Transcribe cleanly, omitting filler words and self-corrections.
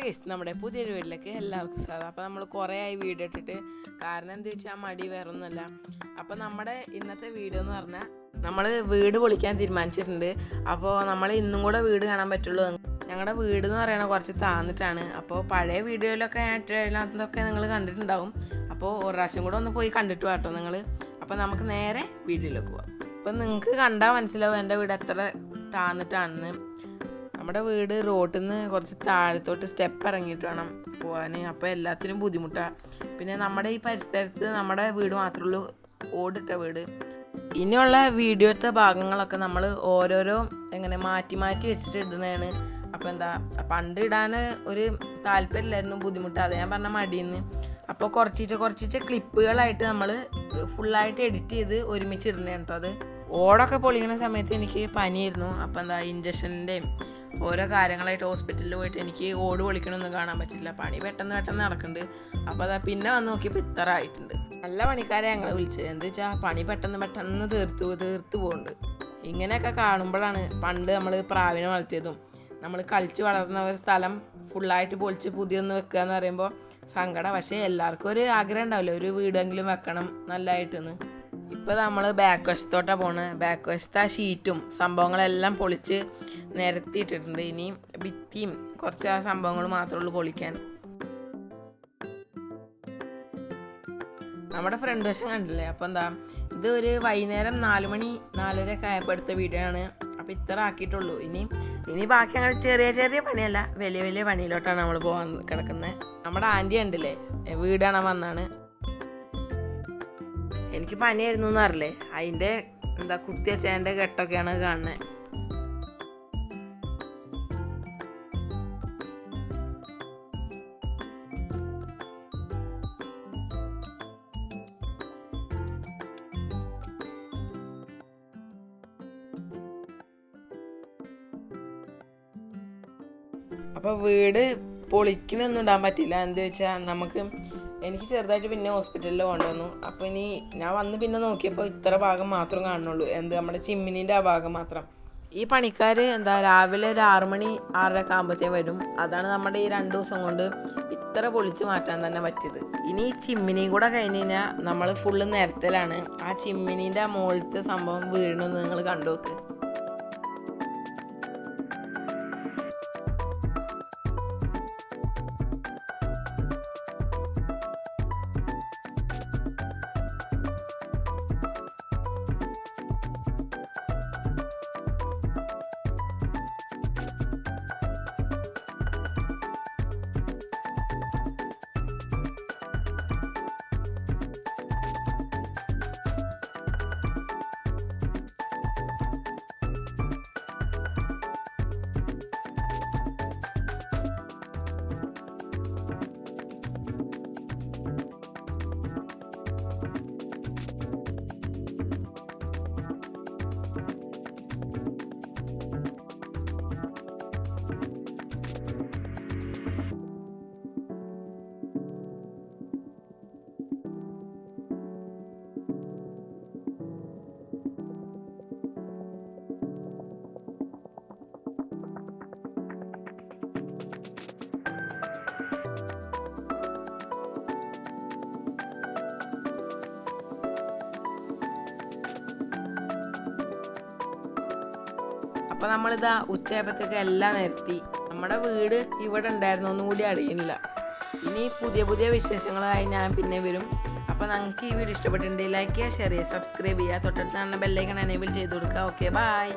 Hi guys, നമ്മുടെ പുതിയൊരു വീട്ടിലേക്ക് എല്ലാവർക്കും സ്വാഗതം. അപ്പോൾ നമ്മൾ കുറേ ആയി വീഡിയോ ഇട്ടിട്ട്, കാരണം എന്താ വെച്ചാൽ മടി വേറൊന്നുമല്ല. അപ്പോൾ നമ്മുടെ ഇന്നത്തെ വീഡിയോ എന്ന് പറഞ്ഞാൽ നമ്മൾ വീട് പൊളിക്കാൻ തീരുമാനിച്ചിട്ടുണ്ട്. അപ്പോൾ നമ്മൾ ഇന്നും കൂടെ വീട് കാണാൻ പറ്റുള്ളൂ. ഞങ്ങളുടെ വീട് എന്ന് പറയുന്നത് കുറച്ച് താന്നിട്ടാണ്. അപ്പോൾ പഴയ വീഡിയോയിലൊക്കെ അതിനകത്തൊക്കെ നിങ്ങൾ കണ്ടിട്ടുണ്ടാവും. അപ്പോൾ ഒരു പ്രാവശ്യം കൂടെ ഒന്ന് പോയി കണ്ടിട്ട് കേട്ടോ നിങ്ങൾ. അപ്പോൾ നമുക്ക് നേരെ വീഡിയോയിലേക്ക് പോകാം. അപ്പോൾ നിങ്ങൾക്ക് കണ്ടാൽ മനസ്സിലാവും എൻ്റെ വീട് എത്ര താന്നിട്ടാണെന്ന്. നമ്മുടെ വീട് റോട്ടിൽ നിന്ന് കുറച്ച് താഴത്തോട്ട് സ്റ്റെപ്പ് ഇറങ്ങിയിട്ട് വേണം പോകാൻ. അപ്പോൾ എല്ലാത്തിനും ബുദ്ധിമുട്ടാണ്. പിന്നെ നമ്മുടെ ഈ പരിസരത്ത് നമ്മുടെ വീട് മാത്രമേ ഉള്ളൂ, ഓടിട്ട വീട്. ഇനിയുള്ള വീഡിയോത്തെ ഭാഗങ്ങളൊക്കെ നമ്മൾ ഓരോരോ മാറ്റി മാറ്റി വെച്ചിട്ട് ഇടുന്നതാണ്. അപ്പോൾ പണ്ട് ഇടാൻ ഒരു താല്പര്യമില്ലായിരുന്നു, ബുദ്ധിമുട്ട്. അത് ഞാൻ പറഞ്ഞ മടിയെന്ന്. അപ്പോൾ കുറച്ച് ക്ലിപ്പുകളായിട്ട് നമ്മൾ ഫുള്ളായിട്ട് എഡിറ്റ് ചെയ്ത് ഒരുമിച്ച് ഇടുന്നതാണ് കേട്ടോ. അത് ഓടൊക്കെ പൊളിക്കുന്ന സമയത്ത് എനിക്ക് പനിയായിരുന്നു. അപ്പോൾ ഇഞ്ചക്ഷൻ്റെയും ഓരോ കാര്യങ്ങളായിട്ട് ഹോസ്പിറ്റലിൽ പോയിട്ട് എനിക്ക് ഓട് പൊളിക്കണമെന്ന് കാണാൻ പറ്റില്ല. പണി പെട്ടെന്ന് നടക്കുന്നുണ്ട്. അപ്പോൾ പിന്നെ വന്ന് നോക്കിയപ്പോൾ ഇത്ര ആയിട്ടുണ്ട്. നല്ല പണിക്കാരെ ഞങ്ങളെ വിളിച്ചത്. എന്താ വെച്ചാൽ പണി പെട്ടെന്ന് തീർത്തു പോകുന്നുണ്ട്. ഇങ്ങനെയൊക്കെ കാണുമ്പോഴാണ് പണ്ട് നമ്മൾ പ്രാവിനെ വളർത്തിയതും നമ്മൾ കളിച്ച് വളർന്ന ഒരു സ്ഥലം ഫുള്ളായിട്ട് പൊളിച്ച് പുതിയൊന്ന് വെക്കുക എന്ന് പറയുമ്പോൾ സങ്കടം. പക്ഷേ എല്ലാവർക്കും ഒരു ആഗ്രഹം ഉണ്ടാവില്ല, ഒരു വീടെങ്കിലും വെക്കണം നല്ലതായിട്ടെന്ന്. ഇപ്പോൾ നമ്മൾ ബാക്ക് വശത്തോട്ടാണ് പോകുന്നത്. ബാക്ക് വശത്ത് ആ ഷീറ്റും സംഭവങ്ങളെല്ലാം പൊളിച്ച് നിരത്തിയിട്ടിട്ടുണ്ട്. ഇനിയും ഭിത്തിയും കുറച്ച് ആ സംഭവങ്ങൾ മാത്രമേ ഉള്ളൂ പൊളിക്കാൻ. നമ്മുടെ ഫ്രണ്ട് വശം കണ്ടില്ലേ? അപ്പോൾ ഇത് ഒരു വൈകുന്നേരം 4 മണി 4:30 ആയപ്പോൾ എടുത്ത വീഡിയോ ആണ്. അപ്പോൾ ഇത്ര ആക്കിയിട്ടുള്ളൂ. ഇനി ബാക്കി അങ്ങനെ ചെറിയ പണിയല്ല, വലിയ പണിയിലോട്ടാണ് നമ്മൾ പോകാൻ കിടക്കുന്നത്. നമ്മുടെ ആൻറ്റി ഉണ്ടല്ലേ, വീട് കാണാൻ വന്നാണ്. എനിക്ക് പനിയായിരുന്നു എന്ന് അറിയില്ലേ, അതിൻ്റെ കുത്തിവെച്ചതിൻ്റെ കെട്ടൊക്കെയാണ് കാണുന്നത്. അപ്പോൾ വീട് പൊളിക്കണമൊന്നും ഇടാൻ പറ്റില്ല. എന്താ വെച്ചാൽ എനിക്ക് ചെറുതായിട്ട് പിന്നെ ഹോസ്പിറ്റലിൽ കൊണ്ടുവന്നു. അപ്പോൾ ഇനി ഞാൻ വന്ന് പിന്നെ നോക്കിയപ്പോൾ ഇത്ര ഭാഗം മാത്രം കാണുന്നുള്ളൂ. നമ്മുടെ ചിമ്മിനീൻ്റെ ആ ഭാഗം മാത്രം. ഈ പണിക്കാർ രാവിലെ ഒരു 6 മണി 6:30 ആകുമ്പോഴത്തേക്കും വരും. അതാണ് നമ്മുടെ ഈ 2 ദിവസം കൊണ്ട് ഇത്ര പൊളിച്ച് മാറ്റാൻ തന്നെ പറ്റിയത്. ഇനി ഈ ചിമ്മിനിയും കൂടെ കഴിഞ്ഞ് കഴിഞ്ഞാൽ നമ്മൾ ഫുള്ള് നിരത്തലാണ്. ആ ചിമ്മിനീൻ്റെ ആ മുകളിലത്തെ സംഭവം വീഴണമെന്ന് നിങ്ങൾ കണ്ടു നോക്ക്. അപ്പോൾ നമ്മളിതാ ഉച്ചയായപ്പോഴത്തേക്ക് എല്ലാം നിരത്തി. നമ്മുടെ വീട് ഇവിടെ ഉണ്ടായിരുന്നു, ഒന്നും കൂടി അറിയുന്നില്ല. ഇനി പുതിയ വിശേഷങ്ങളായി ഞാൻ പിന്നെ വരും. അപ്പോൾ നിങ്ങൾക്ക് ഈ വീഡിയോ ഇഷ്ടപ്പെട്ടിട്ടുണ്ടെങ്കിൽ ലൈക്ക് ചെയ്യുക, ഷെയർ ചെയ്യുക, സബ്സ്ക്രൈബ് ചെയ്യുക, തൊട്ടടുത്ത് ബെല്ലൈക്കൺ എനേബിൾ ചെയ്ത് കൊടുക്കുക. Okay, by.